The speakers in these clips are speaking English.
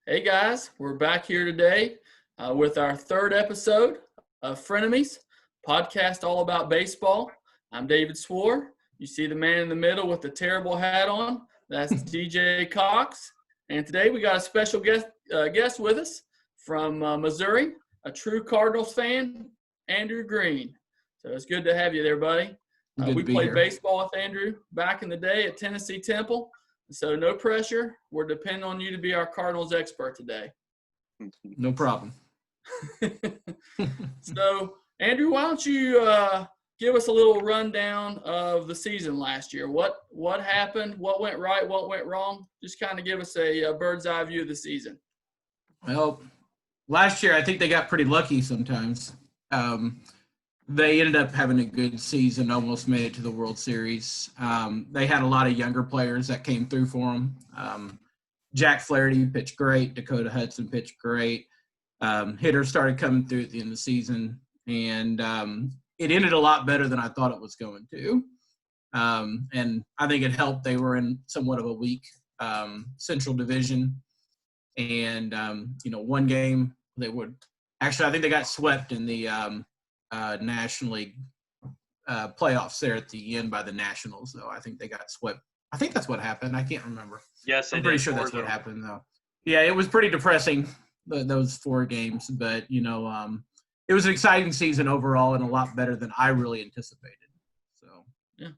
Hey guys, we're back here today with our third episode of Frenemies, podcast all about baseball. I'm David Swor. You see the man in the middle with the terrible hat on. That's DJ Cox. And today we got a special guest with us from Missouri, a true Cardinals fan, Andrew Green. So it's good to have you there, buddy. We played baseball with Andrew back in the day at Tennessee Temple. So no pressure. We're depending on you to be our Cardinals expert today. No problem. So, Andrew, why don't you give us a little rundown of the season last year? What happened? What went right? What went wrong? Just kind of give us a bird's eye view of the season. Well, last year I think they got pretty lucky sometimes. They ended up having a good season, almost made it to the World Series. They had a lot of younger players that came through for them. Jack Flirty pitched great. Dakota Hudson pitched great. Hitters started coming through at the end of the season, and it ended a lot better than I thought it was going to. And I think it helped. They were in somewhat of a weak Central Division, and one game they would actually. I think they got swept in the National League playoffs there at the end by the Nationals, though. I think they got swept. I think that's what happened. I can't remember. Yes, I'm pretty sure that's what happened, though. Yeah, it was pretty depressing, those 4 games. But, it was an exciting season overall and a lot better than I really anticipated. So, yeah.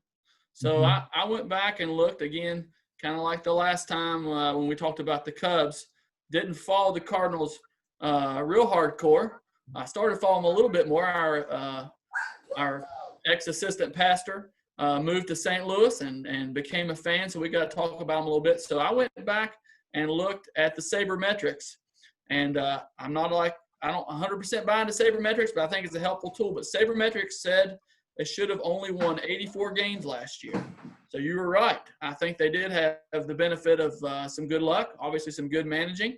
So I went back and looked again, kind of like the last time when we talked about the Cubs. Didn't follow the Cardinals real hardcore. I started following them a little bit more. Our ex-assistant pastor moved to St. Louis and became a fan, so we got to talk about him a little bit. So I went back and looked at the Sabermetrics, and I don't 100% buy into Sabermetrics, but I think it's a helpful tool. But Sabermetrics said they should have only won 84 games last year. So you were right. I think they did have the benefit of some good luck, obviously some good managing.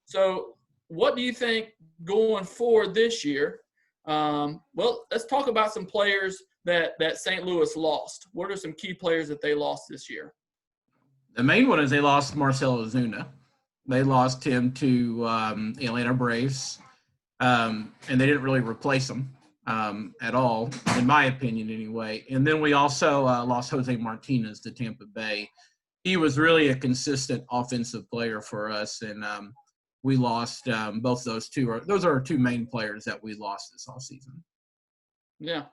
So what do you think going forward this year? Well, let's talk about some players that St. Louis lost. What are some key players that they lost this year? The main one is they lost Marcel Ozuna. They lost him to Atlanta Braves, and they didn't really replace him at all, in my opinion anyway. And then we also lost Jose Martinez to Tampa Bay. He was really a consistent offensive player for us, and we lost both those two. Those are our 2 main players that we lost this offseason. Yeah.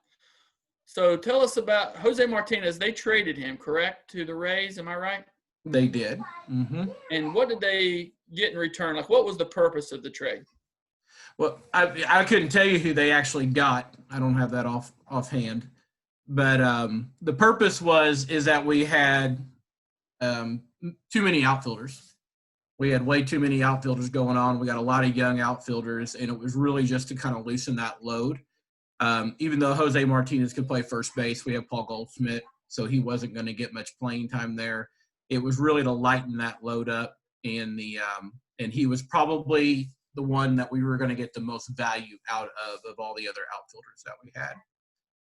So tell us about Jose Martinez. They traded him, correct, to the Rays? Am I right? They did. Mm-hmm. And what did they get in return? Like, what was the purpose of the trade? Well, I couldn't tell you who they actually got. I don't have that offhand. But the purpose is that we had too many outfielders. We had way too many outfielders going on. We got a lot of young outfielders, and it was really just to kind of loosen that load. Even though Jose Martinez could play first base, we have Paul Goldschmidt, so he wasn't going to get much playing time there. It was really to lighten that load up, and he was probably the one that we were going to get the most value out of all the other outfielders that we had.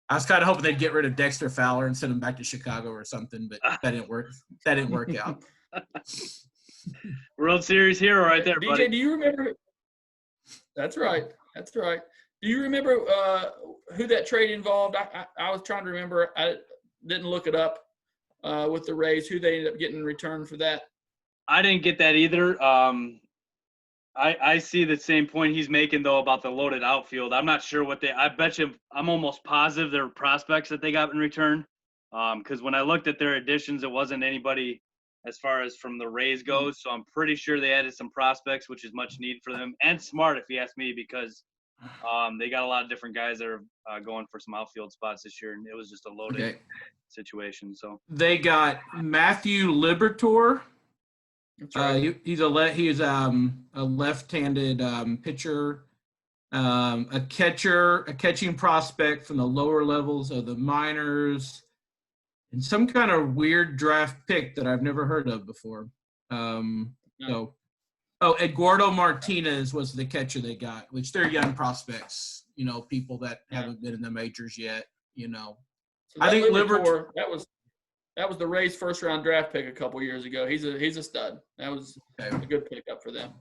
I was kind of hoping they'd get rid of Dexter Fowler and send him back to Chicago or something, but that didn't work. That didn't work out. World Series hero right there, DJ, buddy. do you remember? That's right. Do you remember who that trade involved? I was trying to remember. I didn't look it up with the Rays, who they ended up getting in return for that. I didn't get that either. I see the same point he's making, though, about the loaded outfield. I'm not sure I bet you I'm almost positive they're prospects that they got in return. Because when I looked at their additions, it wasn't anybody as far as from the Rays goes. So I'm pretty sure they added some prospects, which is much need for them. And smart, if you ask me, because they got a lot of different guys that are going for some outfield spots this year. And it was just a loaded situation. So they got Matthew Liberatore. Right. He's a left-handed pitcher, a catching prospect from the lower levels of the minors, and some kind of weird draft pick that I've never heard of before. Eduardo Martinez was the catcher they got, which they're young prospects, people that haven't been in the majors yet, So I think Liberatore, that was That was the Rays' first-round draft pick a couple years ago. He's a stud. That was Okay. a good pickup for them.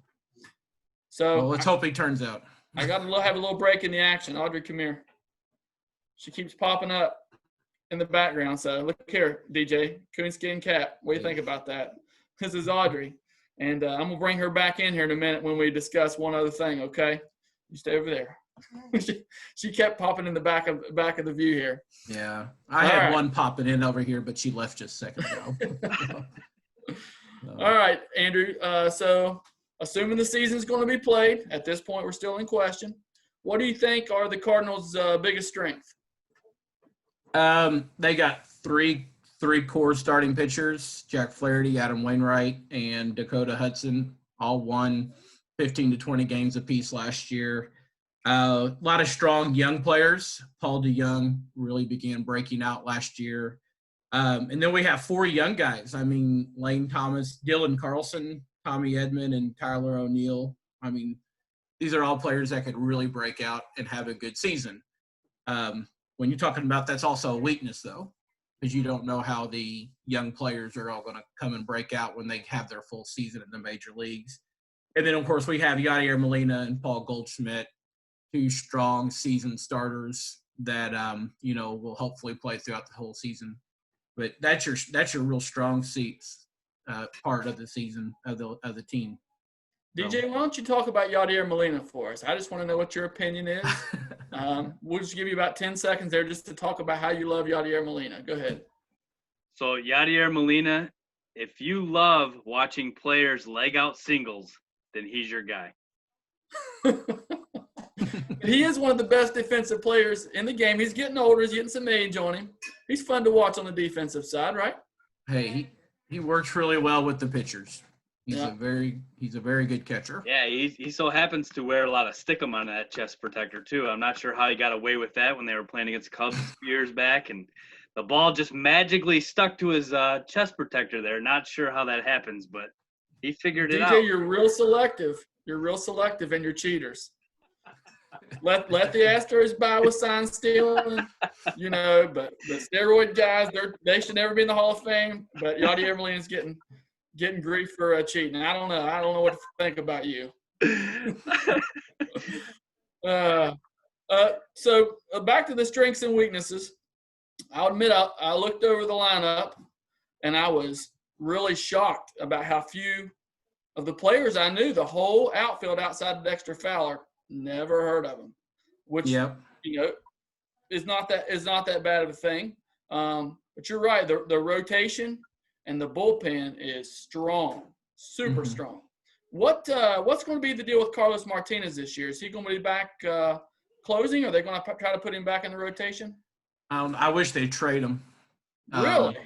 Well, So let's hope he turns out. I got to have a little break in the action. Audrey, come here. She keeps popping up in the background. So look here, DJ, Coonskin and Cap. What do you think about that? This is Audrey. And I'm going to bring her back in here in a minute when we discuss one other thing, okay? You stay over there. she kept popping in the back of the view here. Yeah. I had one popping in over here, but she left just a second ago. All right, Andrew. So assuming the season's going to be played, at this point we're still in question. What do you think are the Cardinals' biggest strength? They got three core starting pitchers, Jack Flirty, Adam Wainwright, and Dakota Hudson, all won 15 to 20 games apiece last year. A lot of strong young players. Paul DeYoung really began breaking out last year. And then we have 4 young guys. I mean, Lane Thomas, Dylan Carlson, Tommy Edman, and Tyler O'Neill. I mean, these are all players that could really break out and have a good season. When you're talking about, that's also a weakness, though, because you don't know how the young players are all going to come and break out when they have their full season in the major leagues. And then, of course, we have Yadier Molina and Paul Goldschmidt, 2 strong season starters that will hopefully play throughout the whole season. But that's your real strong seats part of the season of the team. DJ, why don't you talk about Yadier Molina for us? I just want to know what your opinion is. We'll just give you about 10 seconds there just to talk about how you love Yadier Molina. Go ahead. So Yadier Molina, if you love watching players leg out singles, then he's your guy. He is one of the best defensive players in the game. He's getting older. He's getting some age on him. He's fun to watch on the defensive side, right? Hey, he works really well with the pitchers. He's a very good catcher. Yeah, he so happens to wear a lot of stickum on that chest protector too. I'm not sure how he got away with that when they were playing against Cubs a few years back, and the ball just magically stuck to his chest protector there. Not sure how that happens, but he figured it out. DJ, you're real selective. You're real selective, and you're cheaters. Let the Astros buy with sign stealing, but the steroid guys, they should never be in the Hall of Fame. But Yadier Molina's getting grief for cheating. I don't know what to think about you. So back to the strengths and weaknesses. I'll admit I looked over the lineup and I was really shocked about how few of the players I knew. The whole outfield outside of Dexter Fowler, never heard of him, which is not that bad of a thing. But you're right. The rotation and the bullpen is strong, super strong. What's going to be the deal with Carlos Martinez this year? Is he going to be back closing? Or are they going to try to put him back in the rotation? I wish they'd trade him. Really?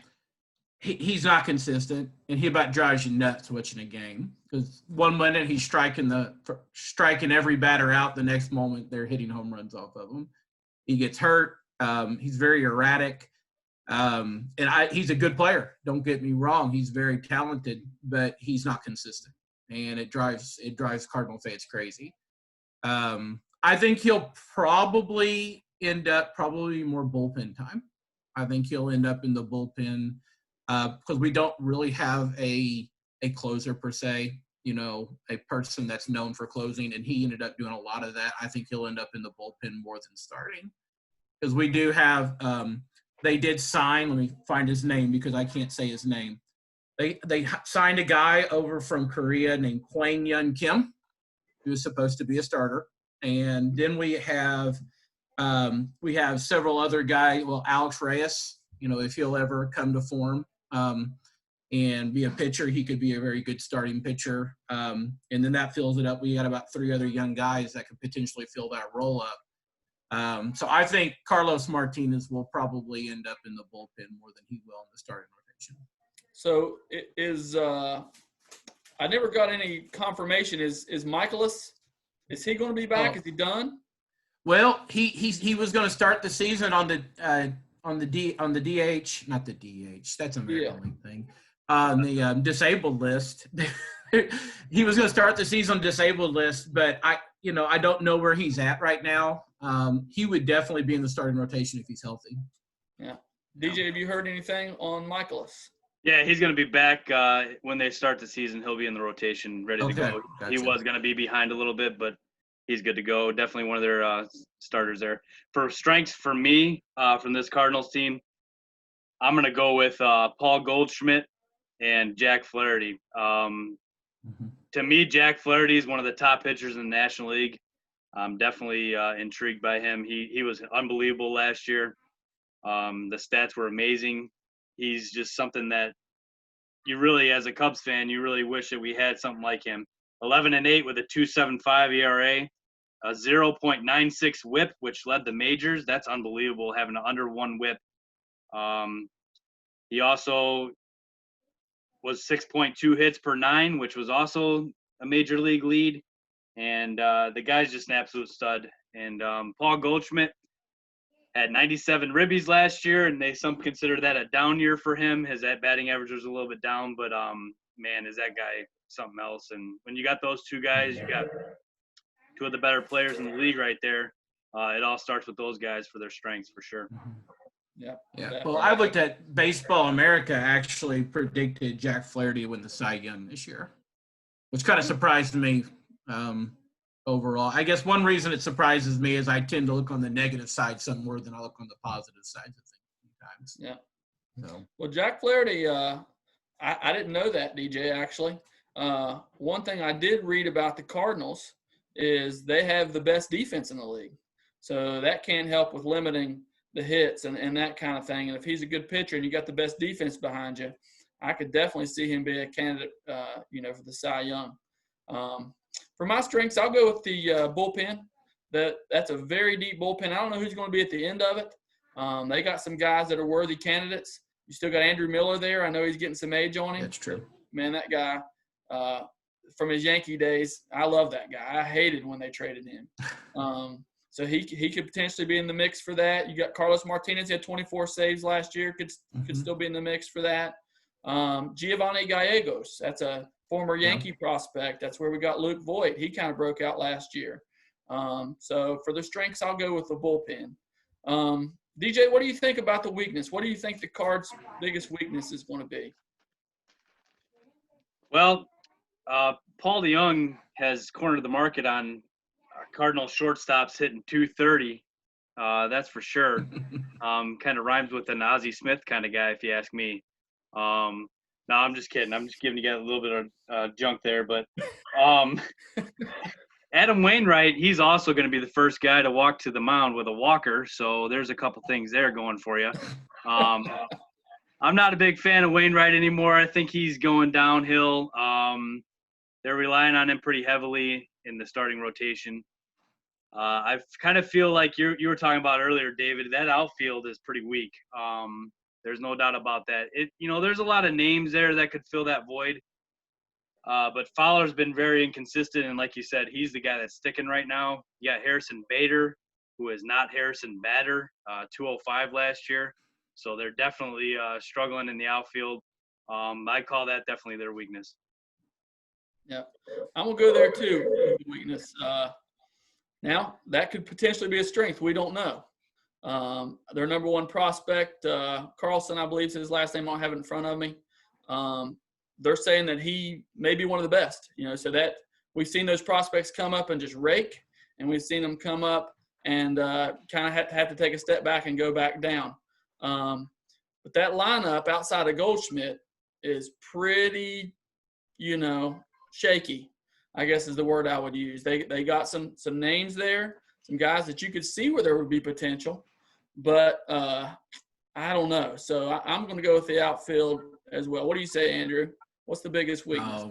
He's not consistent, and he about drives you nuts watching a game. Because one minute he's striking every batter out, the next moment they're hitting home runs off of him. He gets hurt. He's very erratic. And he's a good player. Don't get me wrong. He's very talented, but he's not consistent, and it drives Cardinal fans crazy. I think he'll probably end up more bullpen time. I think he'll end up in the bullpen because we don't really have a closer per se, a person that's known for closing, and he ended up doing a lot of that. I think he'll end up in the bullpen more than starting, because we do have they did sign, let me find his name because I can't say his name. They signed a guy over from Korea named Kwang Yun Kim, who is supposed to be a starter. And then we have several other guys. Well, Alex Reyes, if he'll ever come to form and be a pitcher, he could be a very good starting pitcher. And then that fills it up. We got about 3 other young guys that could potentially fill that role up. So I think Carlos Martinez will probably end up in the bullpen more than he will in the starting rotation. So I never got any confirmation. Is Michaelis, is he going to be back? Is he done? Well, he was going to start the season on the DH, not the DH. That's a American League thing. On the disabled list. He was going to start the season on disabled list, but I don't know where he's at right now. He would definitely be in the starting rotation if he's healthy. Yeah. DJ, have you heard anything on Michaelis? Yeah, he's going to be back when they start the season. He'll be in the rotation, ready to go. Gotcha. He was going to be behind a little bit, but he's good to go. Definitely one of their starters there. For strengths for me from this Cardinals team, I'm going to go with Paul Goldschmidt and Jack Flirty. To me, Jack Flirty is one of the top pitchers in the National League. I'm definitely intrigued by him. He was unbelievable last year. The stats were amazing. He's just something that you really, as a Cubs fan, you really wish that we had something like him. 11-8 with a 2.75 ERA, a 0.96 WHIP, which led the majors. That's unbelievable, having an under 1 WHIP. He also was 6.2 hits per 9, which was also a major league lead. And the guy's just an absolute stud. And Paul Goldschmidt had 97 ribbies last year, and some consider that a down year for him. His batting average was a little bit down, but man, is that guy something else. And when you got those two guys, you got two of the better players in the league right there. It all starts with those guys for their strengths, for sure. Yeah. Well, I looked at Baseball America actually predicted Jack Flaherty win the Cy Young this year, which kind of surprised me overall. I guess one reason it surprises me is I tend to look on the negative side some more than I look on the positive side of things sometimes. Yeah. So. Well, Jack Flaherty, I didn't know that, DJ, actually. One thing I did read about the Cardinals is they have the best defense in the league. So that can help with limiting the hits and that kind of thing. And if he's a good pitcher and you got the best defense behind you, I could definitely see him be a candidate, for the Cy Young. For my strengths, I'll go with the bullpen. That's a very deep bullpen. I don't know who's going to be at the end of it. They got some guys that are worthy candidates. You still got Andrew Miller there. I know he's getting some age on him. That's true. Man, that guy, from his Yankee days, I love that guy. I hated when they traded him. So he could potentially be in the mix for that. You got Carlos Martinez. He had 24 saves last year. Could still be in the mix for that. Giovanni Gallegos. That's a former Yankee prospect. That's where we got Luke Voigt. He kind of broke out last year. So for the strengths, I'll go with the bullpen. DJ, what do you think about the weakness? What do you think the Cards' biggest weakness is going to be? Well, Paul DeYoung has cornered the market on Cardinal shortstops hitting 230. That's for sure. Kind of rhymes with an Ozzie Smith kind of guy, if you ask me. No, I'm just kidding. I'm just giving you guys a little bit of junk there. But Adam Wainwright, he's also going to be the first guy to walk to the mound with a walker. So there's a couple things there going for you. I'm not a big fan of Wainwright anymore. I think he's going downhill. They're relying on him pretty heavily in the starting rotation. I kind of feel like you were talking about earlier, David, that outfield is pretty weak. There's no doubt about that. There's a lot of names there that could fill that void. But Fowler's been very inconsistent, and like you said, he's the guy that's sticking right now. You got Harrison Bader, who is not Harrison Bader, 205 last year. So they're definitely struggling in the outfield. I call that definitely their weakness. Yeah, I'm going to go there too, weakness. Now, that could potentially be a strength. We don't know. Their number one prospect, Carlson, I believe is his last name. I don't have it in front of me. They're saying that he may be one of the best, so that we've seen those prospects come up and just rake, and we've seen them come up and kind of have to take a step back and go back down. But that lineup outside of Goldschmidt is pretty, shaky, I guess is the word I would use. They got some names there, some guys that you could see where there would be potential, but I don't know. So I'm going to go with the outfield as well. What do you say, Andrew? What's the biggest weakness?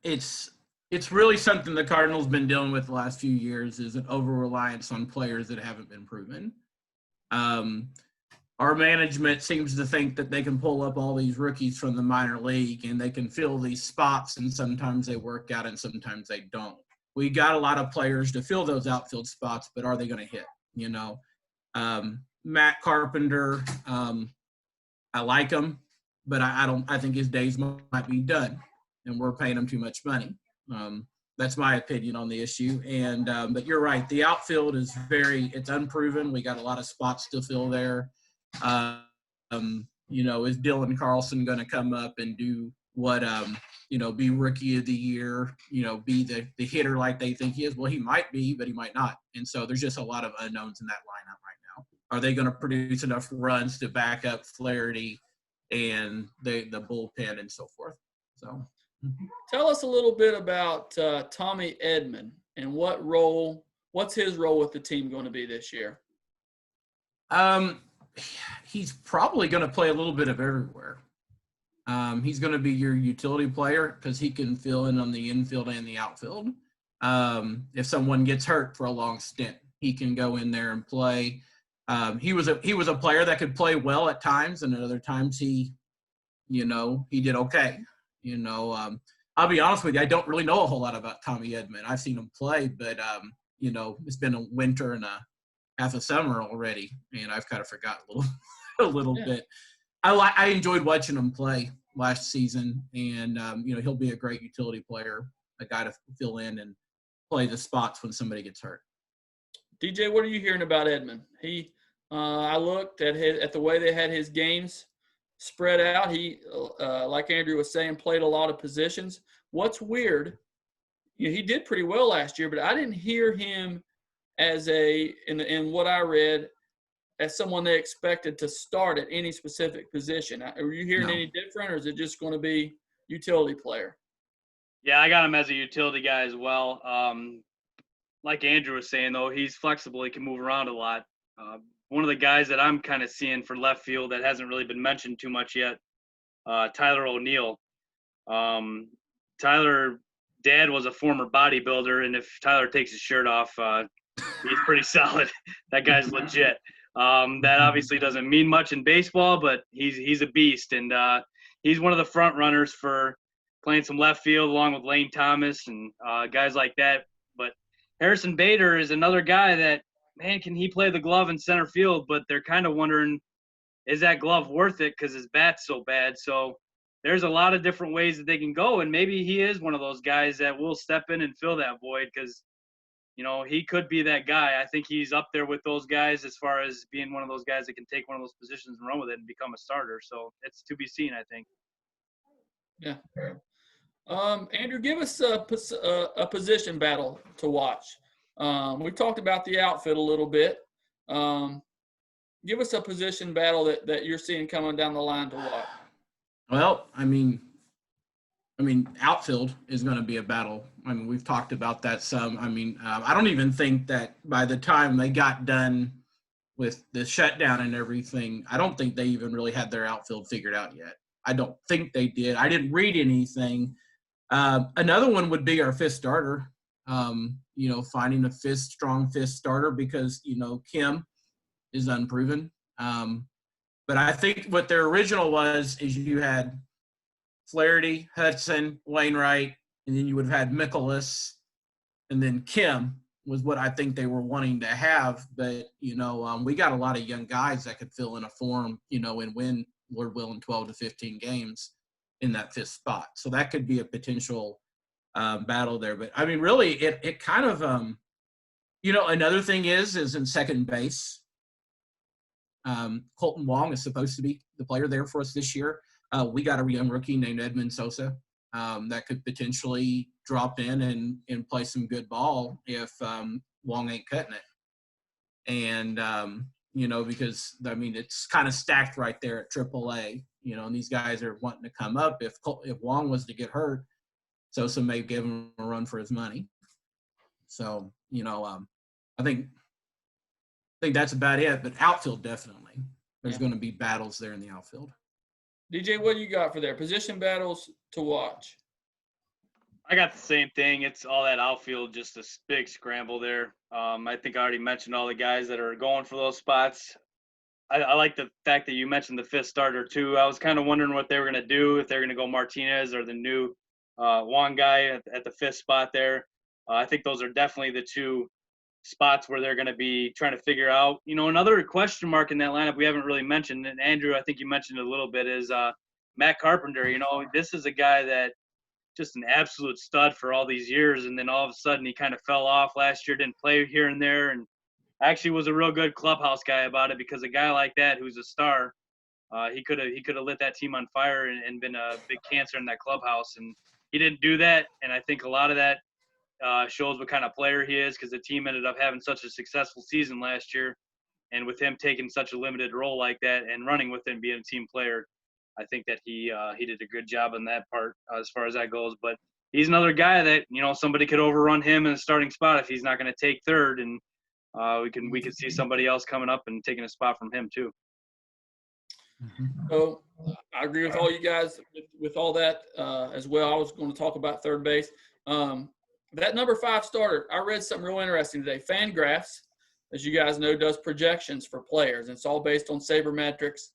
It's really something the Cardinals been dealing with the last few years, is an over-reliance on players that haven't been proven. Our management seems to think that they can pull up all these rookies from the minor league and they can fill these spots, and sometimes they work out and sometimes they don't. We got a lot of players to fill those outfield spots, but are they going to hit? Matt Carpenter, I like him, but I think his days might be done, and we're paying him too much money. That's my opinion on the issue. And but you're right, the outfield is it's unproven. We got a lot of spots to fill there. is Dylan Carlson going to come up and do what, be rookie of the year, be the hitter like they think he is? Well, he might be, but he might not. And so there's just a lot of unknowns in that lineup right now. Are they going to produce enough runs to back up Flirty and the bullpen and so forth? So tell us a little bit about Tommy Edman and what's his role with the team going to be this year? He's probably going to play a little bit of everywhere. He's going to be your utility player because he can fill in on the infield and the outfield. If someone gets hurt for a long stint, he can go in there and play. He was a player that could play well at times, and at other times he did okay. I'll be honest with you, I don't really know a whole lot about Tommy Edman. I've seen him play, but it's been a winter and half a summer already, and I've kind of forgotten a little bit. I enjoyed watching him play last season, and he'll be a great utility player, a guy to fill in and play the spots when somebody gets hurt. DJ, what are you hearing about Edman? I looked at the way they had his games spread out. He, like Andrew was saying, played a lot of positions. What's weird, he did pretty well last year, but I didn't hear him as in what I read, as someone they expected to start at any specific position. Are you hearing any different, or is it just going to be utility player? Yeah, I got him as a utility guy as well. Like Andrew was saying, though, he's flexible. He can move around a lot. One of the guys that I'm kind of seeing for left field that hasn't really been mentioned too much yet, Tyler O'Neill. Tyler, dad was a former bodybuilder, and if Tyler takes his shirt off, he's pretty solid. That guy's legit. That obviously doesn't mean much in baseball, but he's a beast, and he's one of the front runners for playing some left field along with Lane Thomas and guys like that. But Harrison Bader is another guy that, man, can he play the glove in center field? But they're kind of wondering, is that glove worth it because his bat's so bad? So there's a lot of different ways that they can go, and maybe he is one of those guys that will step in and fill that void because, he could be that guy. I think he's up there with those guys as far as being one of those guys that can take one of those positions and run with it and become a starter. So it's to be seen, I think. Yeah. Andrew, give us a position battle to watch. We talked about the outfit a little bit. Give us a position battle that you're seeing coming down the line to watch. Well, I mean, outfield is going to be a battle. We've talked about that some. I don't even think that by the time they got done with the shutdown and everything, I don't think they even really had their outfield figured out yet. I don't think they did. I didn't read anything. Another one would be our fifth starter. Finding a strong fifth starter because, Kim is unproven. But I think what their original is you had Flirty, Hudson, Wainwright, and then you would have had Mikolas, and then Kim was what I think they were wanting to have. But, we got a lot of young guys that could fill in a form, and win, Lord willing, 12 to 15 games in that fifth spot. So that could be a potential battle there. But, really, it kind of, another thing is in second base. Colton Wong is supposed to be the player there for us this year. We got a young rookie named Edmund Sosa that could potentially drop in and play some good ball if Wong ain't cutting it. And, because, it's kind of stacked right there at AAA, and these guys are wanting to come up. If Wong was to get hurt, Sosa may give him a run for his money. So, I think that's about it. But outfield, definitely. There's going to be battles there in the outfield. DJ, what do you got for there? Position battles to watch. I got the same thing. It's all that outfield, just a big scramble there. I think I already mentioned all the guys that are going for those spots. I like the fact that you mentioned the fifth starter, too. I was kind of wondering what they were going to do, if they're going to go Martinez or the new Wong guy at the fifth spot there. I think those are definitely the two spots where they're going to be trying to figure out. Another question mark in that lineup we haven't really mentioned, and Andrew, I think you mentioned it a little bit, is Matt Carpenter. This is a guy that just an absolute stud for all these years, and then all of a sudden he kind of fell off last year, didn't play here and there, and actually was a real good clubhouse guy about it, because a guy like that who's a star, He could have lit that team on fire and been a big cancer in that clubhouse, and he didn't do that. And I think a lot of that shows what kind of player he is, because the team ended up having such a successful season last year, and with him taking such a limited role like that and running with him, being a team player, I think that he did a good job on that part as far as that goes. But he's another guy that, you know, somebody could overrun him in a starting spot if he's not going to take third, and we could see somebody else coming up and taking a spot from him too. So I agree with all you guys with all that as well. I was going to talk about third base. That number 5 starter, I read something real interesting today. Fangraphs, as you guys know, does projections for players. And it's all based on Sabermetrics.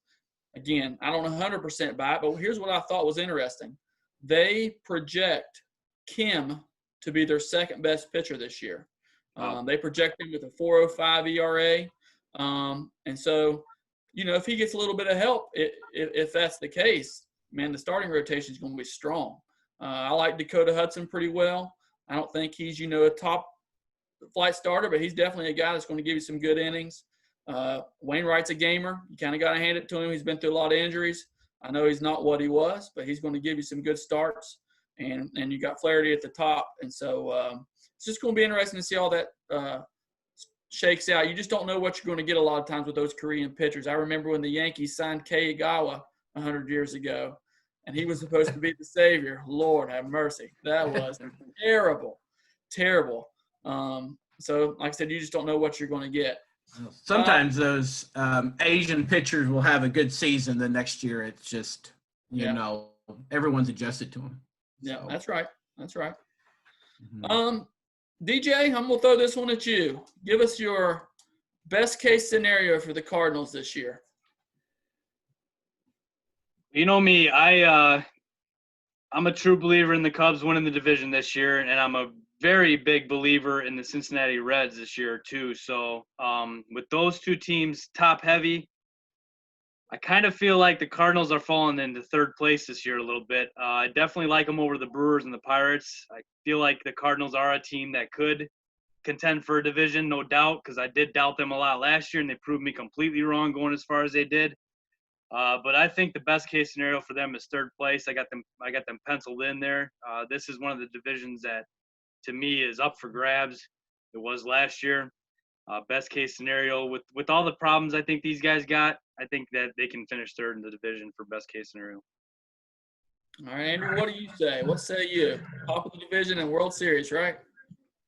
Again, I don't 100% buy it, but here's what I thought was interesting. They project Kim to be their second best pitcher this year. They project him with a 4.05 ERA. And so, you know, if he gets a little bit of help, if that's the case, man, the starting rotation is going to be strong. I like Dakota Hudson pretty well. I don't think he's, you know, a top flight starter, but he's definitely a guy that's going to give you some good innings. Wainwright's a gamer. You kind of got to hand it to him. He's been through a lot of injuries. I know he's not what he was, but he's going to give you some good starts. And you got Flirty at the top. And so it's just going to be interesting to see all that shakes out. You just don't know what you're going to get a lot of times with those Korean pitchers. I remember when the Yankees signed Keigawa 100 years ago, and he was supposed to be the savior. Lord have mercy. That was terrible, terrible. So, like I said, you just don't know what you're going to get. Sometimes those Asian pitchers will have a good season. The next year, it's just, you know, everyone's adjusted to them. Yeah, so. That's right. That's right. Mm-hmm. DJ, I'm going to throw this one at you. Give us your best case scenario for the Cardinals this year. You know me, I'm a true believer in the Cubs winning the division this year, and I'm a very big believer in the Cincinnati Reds this year too. So with those two teams top heavy, I kind of feel like the Cardinals are falling into third place this year a little bit. I definitely like them over the Brewers and the Pirates. I feel like the Cardinals are a team that could contend for a division, no doubt, because I did doubt them a lot last year, and they proved me completely wrong going as far as they did. But I think the best case scenario for them is third place. I got them penciled in there. This is one of the divisions that, to me, is up for grabs. It was last year. Best case scenario with all the problems I think these guys got, I think that they can finish third in the division for best case scenario. All right, Andrew, what do you say? What say you? Top of the division and World Series, right?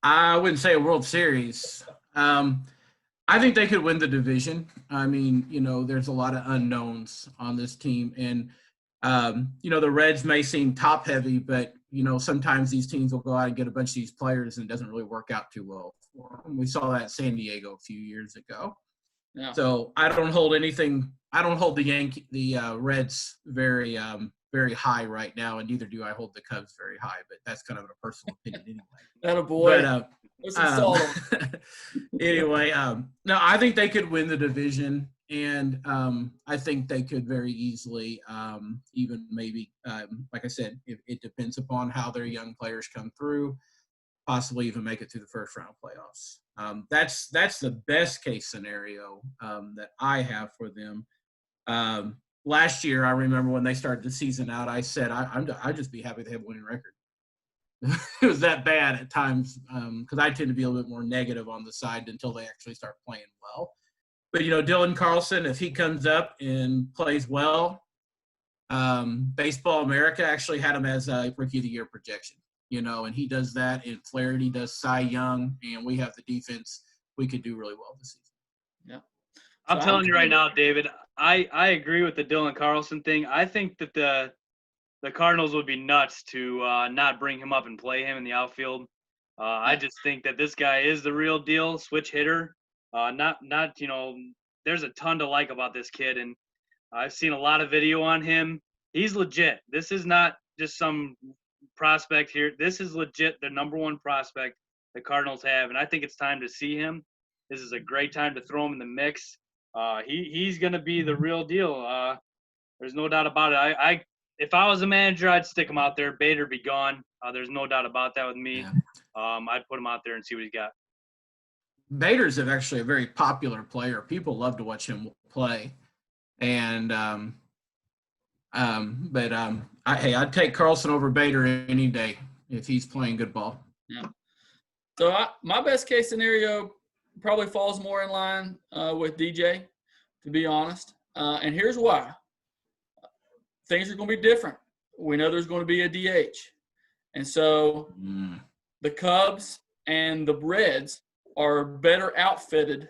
I wouldn't say a World Series. I think they could win the division. I mean, you know, there's a lot of unknowns on this team. And, you know, the Reds may seem top heavy, but, you know, sometimes these teams will go out and get a bunch of these players and it doesn't really work out too well for them. We saw that in San Diego a few years ago. Yeah. So I don't hold the Reds very, very high right now, and neither do I hold the Cubs very high, but that's kind of a personal opinion anyway. That a boy. But, anyway, no, I think they could win the division, and I think they could very easily even maybe, like I said, it depends upon how their young players come through, possibly even make it to the first round playoffs. That's the best case scenario that I have for them. Last year, I remember when they started the season out, I said I'd just be happy they have a winning record. It was that bad at times because I tend to be a little bit more negative on the side until they actually start playing well. But, you know, Dylan Carlson, if he comes up and plays well, Baseball America actually had him as a Rookie of the Year projection, you know, and he does that, and Flirty does Cy Young, and we have the defense. We could do really well this season. Yeah. I'm telling you right now, David, I agree with the Dylan Carlson thing. I think that the Cardinals would be nuts to not bring him up and play him in the outfield. I just think that this guy is the real deal, switch hitter. Not you know, there's a ton to like about this kid, and I've seen a lot of video on him. He's legit. This is not just some prospect here. This is legit the number one prospect the Cardinals have, and I think it's time to see him. This is a great time to throw him in the mix. He's going to be the real deal. There's no doubt about it. If I was a manager, I'd stick him out there. Bader be gone. There's no doubt about that with me. Yeah. I'd put him out there and see what he's got. Bader's actually a very popular player. People love to watch him play. And, I'd take Carlson over Bader any day if he's playing good ball. Yeah. So my best case scenario probably falls more in line with DJ, to be honest. And here's why. Things are going to be different. We know there's going to be a DH. And so the Cubs and the Reds are better outfitted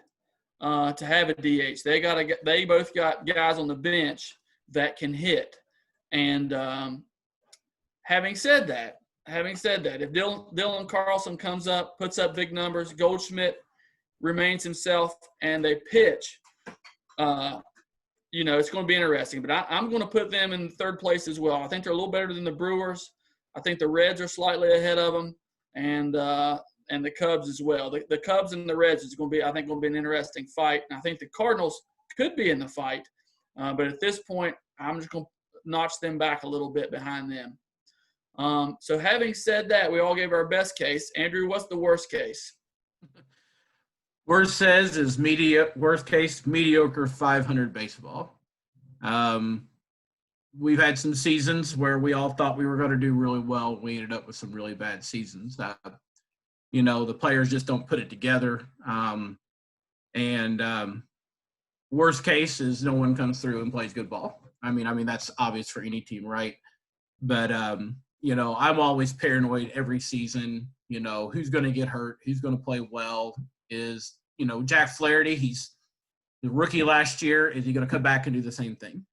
to have a DH. They both got guys on the bench that can hit. And having said that, if Dylan Carlson comes up, puts up big numbers, Goldschmidt remains himself, and they pitch, it's going to be interesting. But I'm going to put them in third place as well. I think they're a little better than the Brewers. I think the Reds are slightly ahead of them, and the Cubs as well. The Cubs and the Reds is going to be an interesting fight. And I think the Cardinals could be in the fight, but at this point, I'm just going to notch them back a little bit behind them. So having said that, we all gave our best case. Andrew, what's the worst case? Worst case, mediocre 500 baseball. We've had some seasons where we all thought we were going to do really well. We ended up with some really bad seasons. The players just don't put it together. Worst case is no one comes through and plays good ball. I mean that's obvious for any team, right? But I'm always paranoid every season. Who's going to get hurt? Who's going to play well? Is Jack Flaherty? He's the rookie last year. Is he going to come back and do the same thing?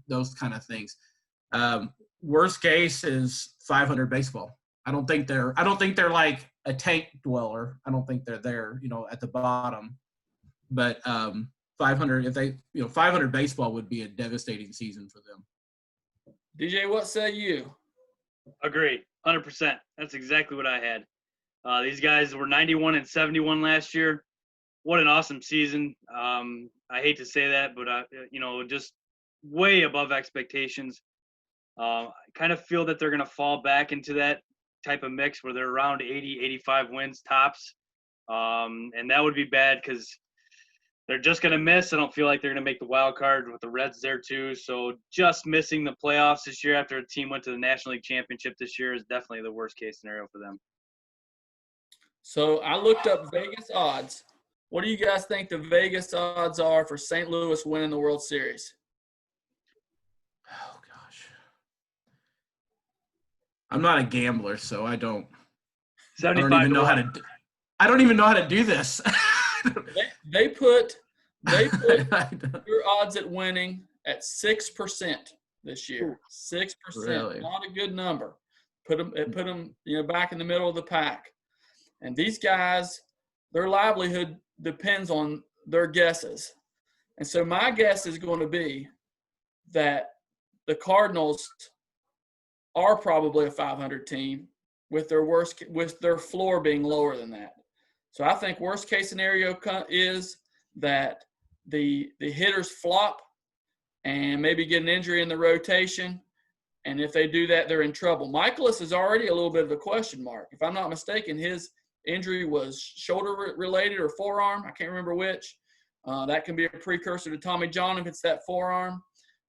Those kind of things. Worst case is 500 baseball. I don't think they're like a tank dweller. I don't think they're there, at the bottom. But 500, 500 baseball would be a devastating season for them. DJ, what say you? Agree, 100%. That's exactly what I had. These guys were 91 and 71 last year. What an awesome season. I hate to say that, but just way above expectations. I kind of feel that they're going to fall back into that type of mix where they're around 80, 85 wins tops. And that would be bad because they're just going to miss. I don't feel like they're going to make the wild card with the Reds there too. So just missing the playoffs this year after a team went to the National League Championship this year is definitely the worst case scenario for them. So I looked up Vegas odds. What do you guys think the Vegas odds are for St. Louis winning the World Series? Oh gosh, I'm not a gambler, so I don't even know how to. I don't even know how to do this. They put your odds at winning at 6% this year. 6%, really? Not a good number. Put them back in the middle of the pack. And these guys, their livelihood depends on their guesses. And so my guess is going to be that the Cardinals are probably a 500 team with their floor being lower than that. So I think worst case scenario is that the hitters flop and maybe get an injury in the rotation. And if they do that, they're in trouble. Michaelis is already a little bit of a question mark. If I'm not mistaken, his injury was shoulder related or forearm. I can't remember which. That can be a precursor to Tommy John if it's that forearm.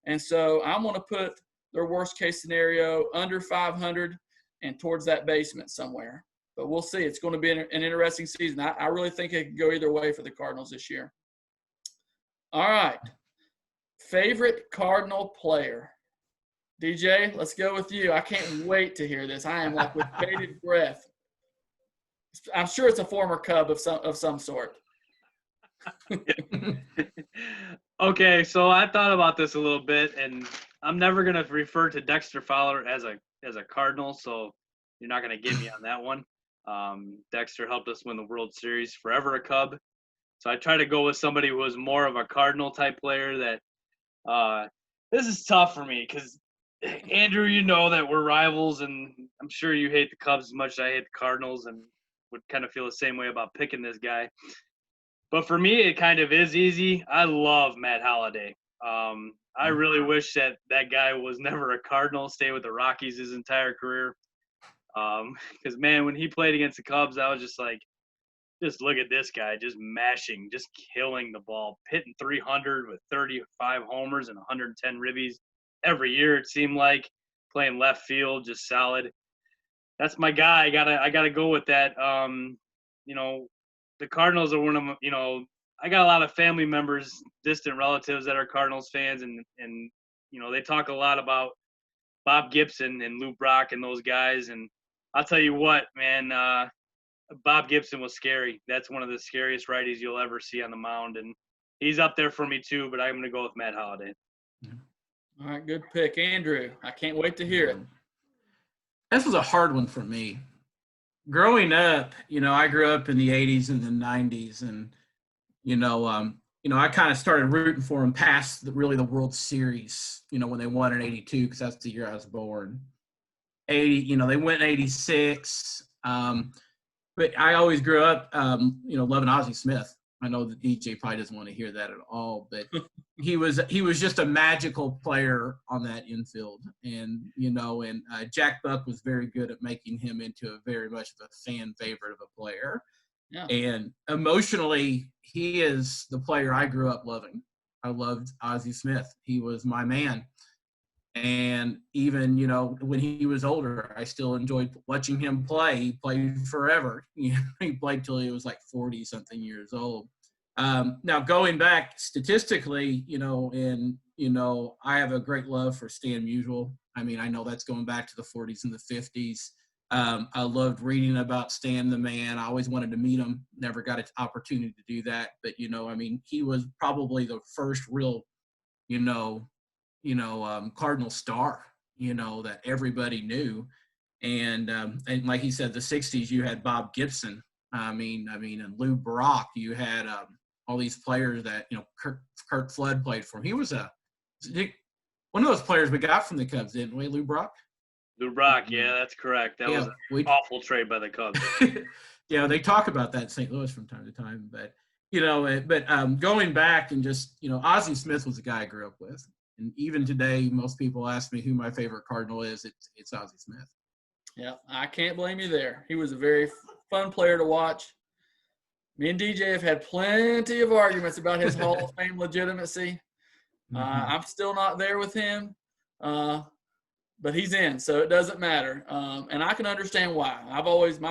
And so I'm going to put their worst case scenario under 500 and towards that basement somewhere. But we'll see. It's going to be an interesting season. I really think it could go either way for the Cardinals this year. All right. Favorite Cardinal player? DJ, let's go with you. I can't wait to hear this. I am like with bated breath. I'm sure it's a former Cub of some sort. Okay, so I thought about this a little bit, and I'm never going to refer to Dexter Fowler as a Cardinal, so you're not going to get me on that one. Dexter helped us win the World Series, forever a Cub. So I try to go with somebody who was more of a Cardinal type player. That this is tough for me because, Andrew, you know that we're rivals, and I'm sure you hate the Cubs as much as I hate the Cardinals and would kind of feel the same way about picking this guy. But for me, it kind of is easy. I love Matt Holliday. I really wish that guy was never a Cardinal, stay with the Rockies his entire career. Because, man, when he played against the Cubs, I was just like, just look at this guy, just mashing, just killing the ball, hitting 300 with 35 homers and 110 ribbies. every year. It seemed like playing left field, just solid. That's my guy. I gotta go with that. You know, the Cardinals are one of you know. I got a lot of family members, distant relatives that are Cardinals fans, and you know they talk a lot about Bob Gibson and Lou Brock and those guys. And I'll tell you what, man, Bob Gibson was scary. That's one of the scariest righties you'll ever see on the mound, and he's up there for me too. But I'm going to go with Matt Holliday. All right, good pick, Andrew. I can't wait to hear it. This was a hard one for me. Growing up, you know, I grew up in the 80s and the 90s, and you know, I kind of started rooting for them past the World Series, you know, when they won in 82, because that's the year I was born. 80, you know, they went in 86. But I always grew up, you know, loving Ozzie Smith. I know the DJ probably doesn't want to hear that at all, but he was just a magical player on that infield. And, you know, and Jack Buck was very good at making him into a very much of a fan favorite of a player. Yeah. And emotionally, he is the player I grew up loving. I loved Ozzie Smith. He was my man. And even, you know, when he was older, I still enjoyed watching him play. He played forever. You know, he played till he was like 40-something years old. Now, going back statistically, you know, and, you know, I have a great love for Stan Musial. I mean, I know that's going back to the 40s and the 50s. I loved reading about Stan the man. I always wanted to meet him. Never got an opportunity to do that. But, you know, I mean, he was probably the first real, Cardinal star, you know, that everybody knew. And like he said, the 60s, you had Bob Gibson. I mean, and Lou Brock. You had all these players that, you know, Kurt Flood played for him. He was one of those players we got from the Cubs, didn't we, Lou Brock? Lou Brock, yeah, that's correct. That was an awful trade by the Cubs. Yeah, they talk about that in St. Louis from time to time. But, you know, going back and just, you know, Ozzie Smith was a guy I grew up with. And even today, most people ask me who my favorite Cardinal is. It's Ozzie Smith. Yeah, I can't blame you there. He was a very fun player to watch. Me and DJ have had plenty of arguments about his Hall of Fame legitimacy. I'm still not there with him, but he's in, so it doesn't matter. And I can understand why. My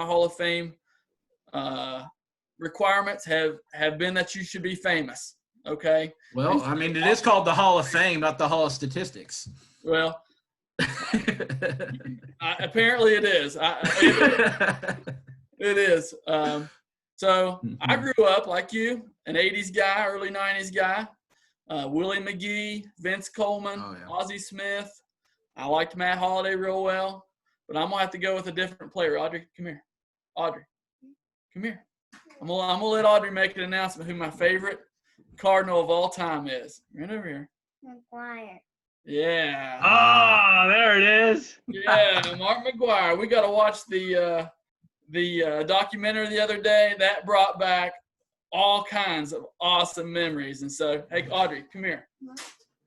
Hall of Fame requirements have been that you should be famous. Okay. Well, I mean, it is called the Hall of Fame, not the Hall of Statistics. Well, apparently it is. It is. So I grew up like you, an 80s guy, early 90s guy. Willie McGee, Vince Coleman, Ozzie Smith. I liked Matt Holliday real well, but I'm gonna have to go with a different player. Audrey, come here. Audrey, come here. I'm gonna let Audrey make an announcement who my favorite Cardinal of all time is. Right over here. McGuire. Yeah. Ah, there it is. Yeah, Mark McGuire. We got to watch the documentary the other day. That brought back all kinds of awesome memories. And so, hey, Audrey, come here.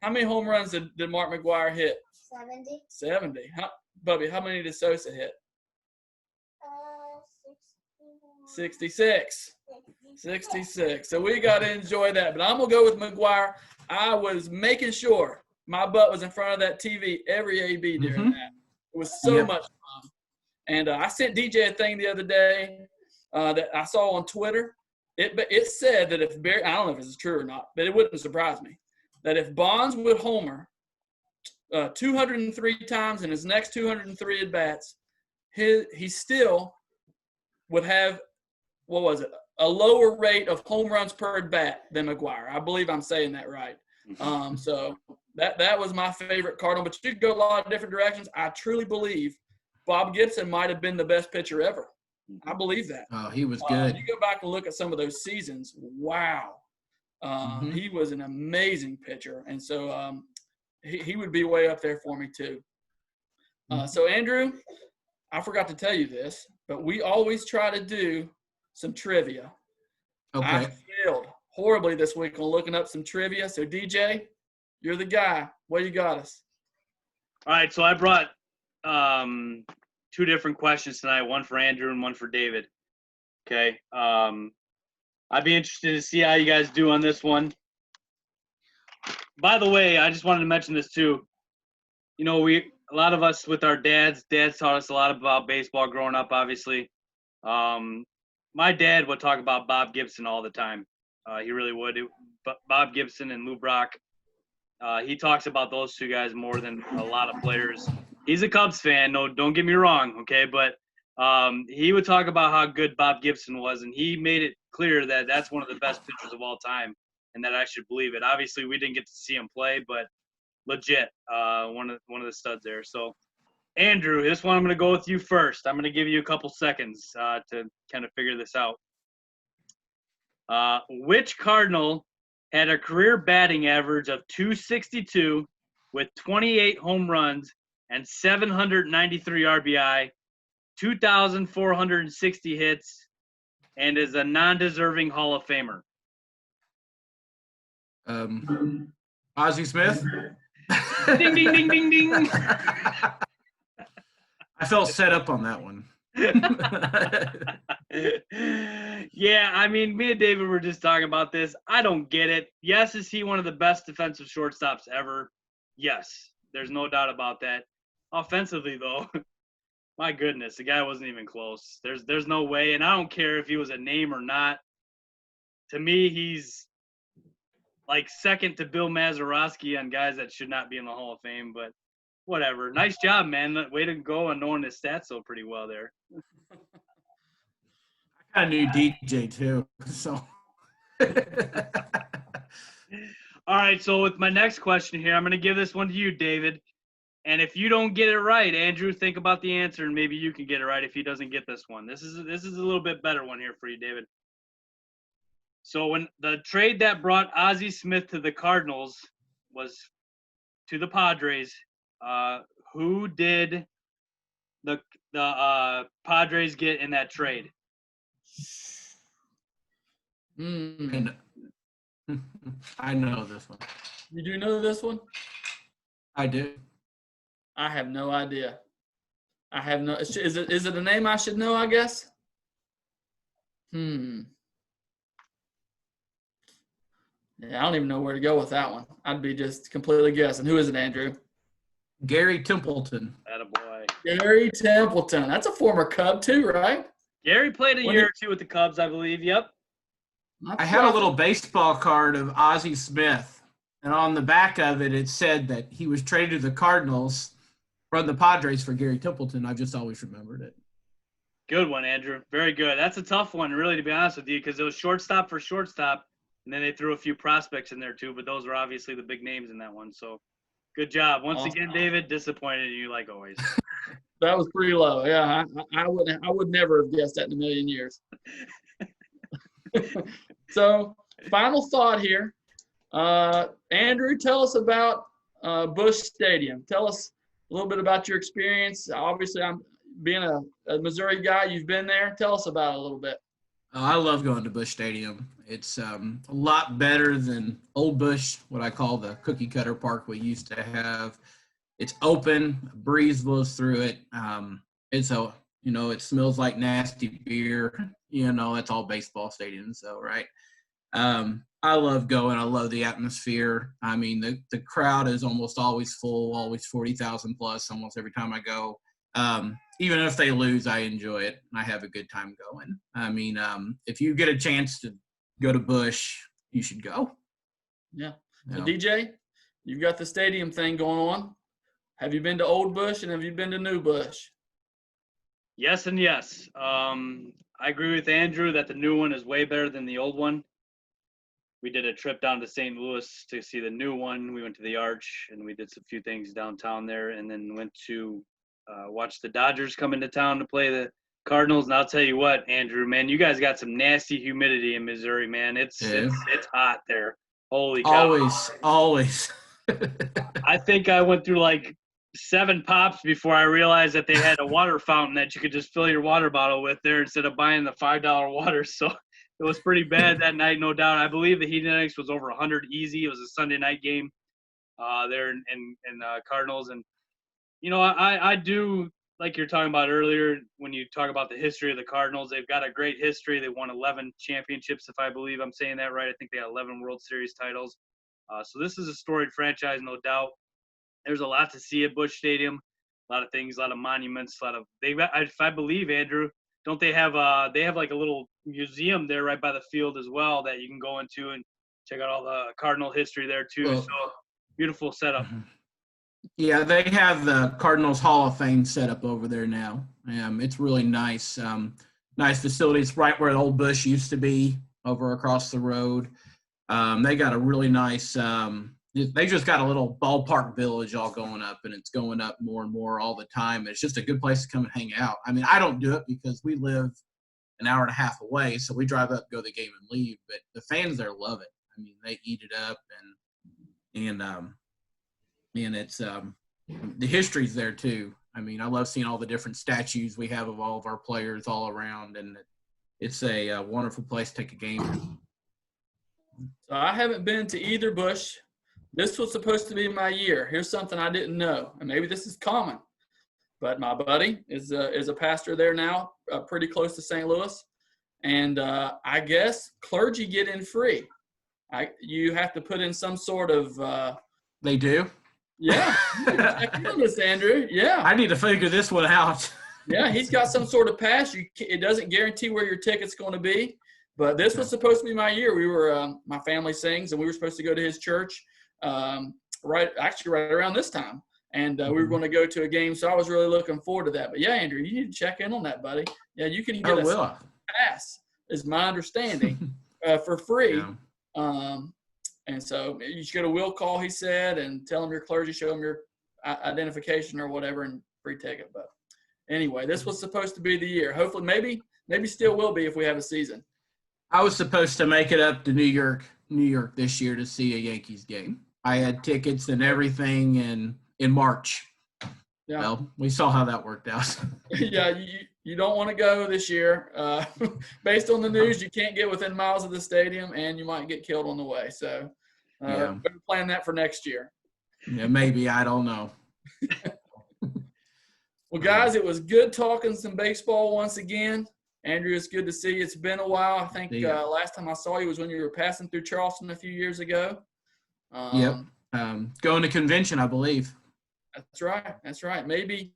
How many home runs did Mark McGuire hit? 70. 70. Bubby, how many did Sosa hit? 66. 66. So we got to enjoy that. But I'm going to go with McGuire. I was making sure my butt was in front of that TV every AB during that. It was so much fun. And I sent DJ a thing the other day that I saw on Twitter. It said that if Barry – I don't know if this is true or not, but it wouldn't surprise me – that if Bonds would homer 203 times in his next 203 at-bats, he still would have – what was it? A lower rate of home runs per at bat than McGuire. I believe I'm saying that right. So that was my favorite Cardinal, but you could go a lot of different directions. I truly believe Bob Gibson might have been the best pitcher ever. I believe that. Oh, he was good. You go back and look at some of those seasons. Wow. He was an amazing pitcher. And so he would be way up there for me too. So Andrew, I forgot to tell you this, but we always try to do some trivia. Okay. I failed horribly this week on looking up some trivia. So DJ, you're the guy. What you got us? All right, so I brought two different questions tonight, one for Andrew and one for David. Okay. I'd be interested to see how you guys do on this one. By the way, I just wanted to mention this too. a lot of us with our dads taught us a lot about baseball growing up, obviously. My dad would talk about Bob Gibson all the time. He really would. Bob Gibson and Lou Brock. He talks about those two guys more than a lot of players. He's a Cubs fan. No, don't get me wrong, okay? But he would talk about how good Bob Gibson was, and he made it clear that that's one of the best pitchers of all time, and that I should believe it. Obviously, we didn't get to see him play, but legit, one of the studs there. So, Andrew, this one I'm going to go with you first. I'm going to give you a couple seconds to kind of figure this out. Which Cardinal had a career batting average of .262 with 28 home runs and 793 RBI, 2,460 hits, and is a non-deserving Hall of Famer? Ozzie Smith. Ding, ding, ding, ding, ding. I felt set up on that one. Yeah, I mean, me and David were just talking about this. I don't get it. Yes, is he one of the best defensive shortstops ever? Yes, there's no doubt about that. Offensively, though, my goodness, the guy wasn't even close. There's no way, and I don't care if he was a name or not. To me, he's like second to Bill Mazeroski on guys that should not be in the Hall of Fame, but whatever. Nice job, man. Way to go on knowing his stats so pretty well there. I knew DJ too, so. All right, so with my next question here, I'm going to give this one to you, David. And if you don't get it right, Andrew, think about the answer, and maybe you can get it right if he doesn't get this one. This is a little bit better one here for you, David. So when the trade that brought Ozzie Smith to the Cardinals was to the Padres, who did the Padres get in that trade? And I know this one. You do know this one? I do. I have no idea. I have no. Is it a name I should know? I guess. Yeah, I don't even know where to go with that one. I'd be just completely guessing. Who is it, Andrew? Gary Templeton. Attaboy. Gary Templeton. That's a former Cub too, right? Gary played a year or two with the Cubs, I believe. Yep. I had a little baseball card of Ozzie Smith, and on the back of it, it said that he was traded to the Cardinals from the Padres for Gary Templeton. I've just always remembered it. Good one, Andrew. Very good. That's a tough one, really, to be honest with you, because it was shortstop for shortstop, and then they threw a few prospects in there too, but those were obviously the big names in that one. So good job. Once again, David, disappointed in you like always. That was pretty low. Yeah, I would never have guessed that in a million years. So, final thought here. Andrew, tell us about Busch Stadium. Tell us a little bit about your experience. Obviously, I'm being a Missouri guy. You've been there. Tell us about it a little bit. I love going to Busch Stadium. It's a lot better than Old Busch, what I call the cookie cutter park we used to have. It's open, a breeze blows through it. It smells like nasty beer. It's all baseball stadiums, though, right? I love going. I love the atmosphere. I mean, the crowd is almost always full, always 40,000 plus almost every time I go. Even if they lose, I enjoy it. I have a good time going. I mean, if you get a chance to go to Busch, you should go. Yeah. So DJ, you've got the stadium thing going on. Have you been to Old Busch and have you been to New Busch? Yes and yes. I agree with Andrew that the new one is way better than the old one. We did a trip down to St. Louis to see the new one. We went to the Arch, and we did a few things downtown there, and then went to watch the Dodgers come into town to play the Cardinals. And I'll tell you what, Andrew, man, you guys got some nasty humidity in Missouri, man. It's hot there. Holy cow. Always. I think I went through like 7 pops before I realized that they had a water fountain that you could just fill your water bottle with there instead of buying the $5 water. So it was pretty bad that night, no doubt. I believe the heat index was over 100 easy. It was a Sunday night game there in Cardinals. And, I do, like you're talking about earlier, when you talk about the history of the Cardinals, they've got a great history. They won 11 championships, if I believe I'm saying that right. I think they had 11 World Series titles. So this is a storied franchise, no doubt. there's a lot to see at Busch Stadium. A lot of things, a lot of monuments, if I believe, Andrew, don't they have like a little museum there right by the field as well that you can go into and check out all the Cardinal history there too. Well, so beautiful setup. Yeah, they have the Cardinals Hall of Fame set up over there now. It's really nice. Nice facilities right where the old Busch used to be over across the road. They got a really nice they just got a little ballpark village all going up, and it's going up more and more all the time. It's just a good place to come and hang out. I mean, I don't do it because we live an hour and a half away, so we drive up, go to the game, and leave. But the fans there love it. I mean, they eat it up, and it's the history's there too. I mean, I love seeing all the different statues we have of all of our players all around, and it's a wonderful place to take a game. So I haven't been to either Busch. This was supposed to be my year. Here's something I didn't know, and maybe this is common, but my buddy is a pastor there now, pretty close to St. Louis, and I guess clergy get in free. You have to put in some sort of They do? Yeah. Check in on this, Andrew. Yeah. I need to figure this one out. Yeah, he's got some sort of pass. It doesn't guarantee where your ticket's going to be, but this was supposed to be my year. We were my family sings, and we were supposed to go to his church right around this time, and we were going to go to a game. So I was really looking forward to that. But yeah, Andrew, you need to check in on that, buddy. Yeah, you can get a pass, is my understanding, for free. Yeah. And so you should get a will call, he said, and tell him your clergy, show him your identification or whatever, and free ticket. But anyway, this was supposed to be the year. Hopefully, maybe still will be if we have a season. I was supposed to make it up to New York this year to see a Yankees game. I had tickets and everything in March. Yeah. Well, we saw how that worked out. Yeah, you don't want to go this year. Based on the news, you can't get within miles of the stadium, and you might get killed on the way. So better plan that for next year. Yeah, maybe. I don't know. Well, guys, it was good talking some baseball once again. Andrew, it's good to see you. It's been a while. I think last time I saw you was when you were passing through Charleston a few years ago. Yep. Going to convention, I believe. That's right. That's right. Maybe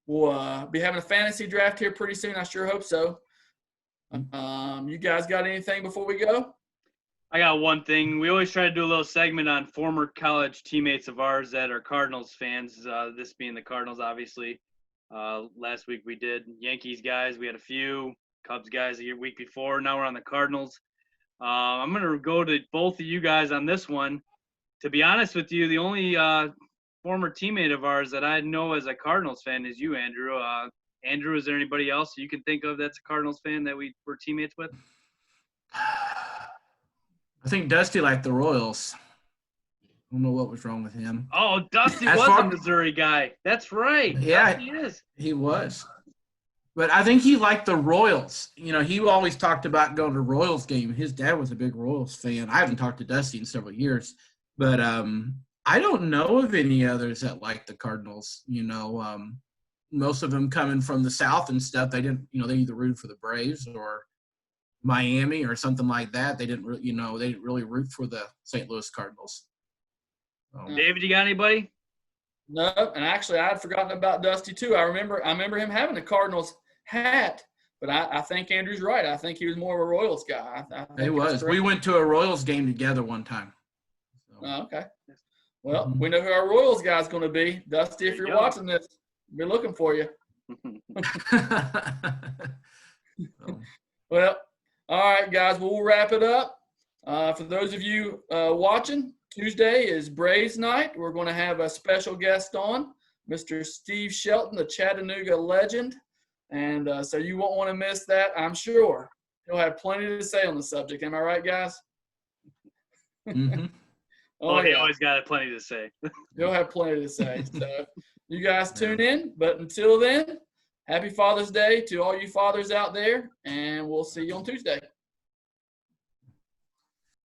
we'll be having a fantasy draft here pretty soon. I sure hope so. You guys got anything before we go? I got one thing. We always try to do a little segment on former college teammates of ours that are Cardinals fans, this being the Cardinals, obviously. Last week we did Yankees guys. We had a few Cubs guys the week before. Now we're on the Cardinals. I'm going to go to both of you guys on this one. To be honest with you, the only former teammate of ours that I know as a Cardinals fan is you, Andrew. Andrew, is there anybody else you can think of that's a Cardinals fan that we were teammates with? I think Dusty liked the Royals. I don't know what was wrong with him. Oh, Dusty was a Missouri guy. That's right. Yeah, he was. But I think he liked the Royals. You know, he always talked about going to Royals game. His dad was a big Royals fan. I haven't talked to Dusty in several years. But I don't know of any others that like the Cardinals. You know, most of them coming from the South and stuff, they didn't, you know, they either rooted for the Braves or Miami or something like that. They didn't really root for the St. Louis Cardinals. David, you got anybody? No, and actually I had forgotten about Dusty too. I remember him having a Cardinals hat, but I think Andrew's right. I think he was more of a Royals guy. He was. We went to a Royals game together one time. So. Oh, okay. Well, we know who our Royals guy's going to be. Dusty, if you're watching this, we're looking for you. Well, all right, guys, we'll wrap it up. For those of you watching, Tuesday is Braves night. We're going to have a special guest on, Mr. Steve Shelton, the Chattanooga legend. And so you won't want to miss that, I'm sure. He'll have plenty to say on the subject. Am I right, guys? Mm-hmm. He always got plenty to say. He'll have plenty to say. So you guys tune in. But until then, happy Father's Day to all you fathers out there, and we'll see you on Tuesday.